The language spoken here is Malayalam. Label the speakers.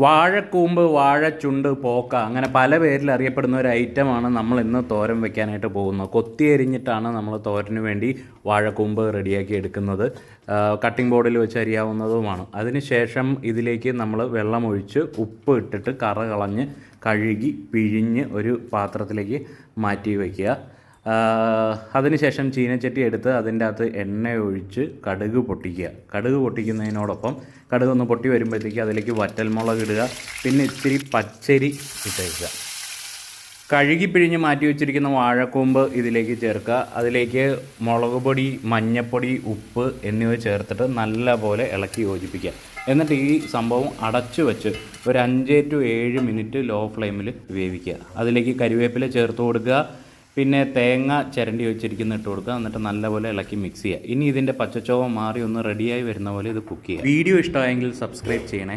Speaker 1: വാഴക്കൂമ്പ്, വാഴച്ചുണ്ട്, പോക്ക അങ്ങനെ പല പേരിൽ അറിയപ്പെടുന്ന ഒരു ഐറ്റമാണ് നമ്മൾ ഇന്ന് തോരൻ വെക്കാനായിട്ട് പോകുന്നത്. കൊത്തി എരിഞ്ഞിട്ടാണ് നമ്മൾ തോരന് വേണ്ടി വാഴക്കൂമ്പ് റെഡിയാക്കി എടുക്കുന്നത്. കട്ടിംഗ് ബോർഡിൽ വെച്ച് അരിയാവുന്നതുമാണ്. അതിനുശേഷം ഇതിലേക്ക് നമ്മൾ വെള്ളമൊഴിച്ച് ഉപ്പ് ഇട്ടിട്ട് കറ കളഞ്ഞ് കഴുകി പിഴിഞ്ഞ് ഒരു പാത്രത്തിലേക്ക് മാറ്റി വയ്ക്കുക. അതിനുശേഷം ചീനച്ചട്ടി എടുത്ത് അതിൻ്റെ അകത്ത് എണ്ണ ഒഴിച്ച് കടുക് പൊട്ടിക്കുക. കടുക് പൊട്ടിക്കുന്നതിനോടൊപ്പം കടുക് ഒന്ന് പൊട്ടി വരുമ്പോഴത്തേക്ക് അതിലേക്ക് വറ്റൽമുളക് ഇടുക. പിന്നെ ഇത്തിരി പച്ചരി ഇട്ടേക്കുക. കഴുകി പിഴിഞ്ഞ് മാറ്റി വെച്ചിരിക്കുന്ന വാഴക്കൂമ്പ് ഇതിലേക്ക് ചേർക്കുക. അതിലേക്ക് മുളക് പൊടി, മഞ്ഞൾപ്പൊടി, ഉപ്പ് എന്നിവ ചേർത്തിട്ട് നല്ലപോലെ ഇളക്കി യോജിപ്പിക്കുക. എന്നിട്ട് ഈ സംഭവം അടച്ചു വെച്ച് ഒരു 5 to 7 മിനിറ്റ് ലോ ഫ്ലെയിമിൽ വേവിക്കുക. അതിലേക്ക് കരിവേപ്പില ചേർത്ത് കൊടുക്കുക. പിന്നെ തേങ്ങ ചിരണ്ടി വെച്ചിരിക്കുന്ന ഇട്ട് കൊടുക്കുക. എന്നിട്ട് നല്ലപോലെ ഇളക്കി മിക്സ് ചെയ്യുക. ഇനി ഇതിൻ്റെ പച്ചച്ചോവ മാറി ഒന്ന് റെഡിയായി വരുന്ന പോലെ ഇത് കുക്ക് ചെയ്യുക. വീഡിയോ ഇഷ്ടമായെങ്കിൽ സബ്സ്ക്രൈബ് ചെയ്യണേ.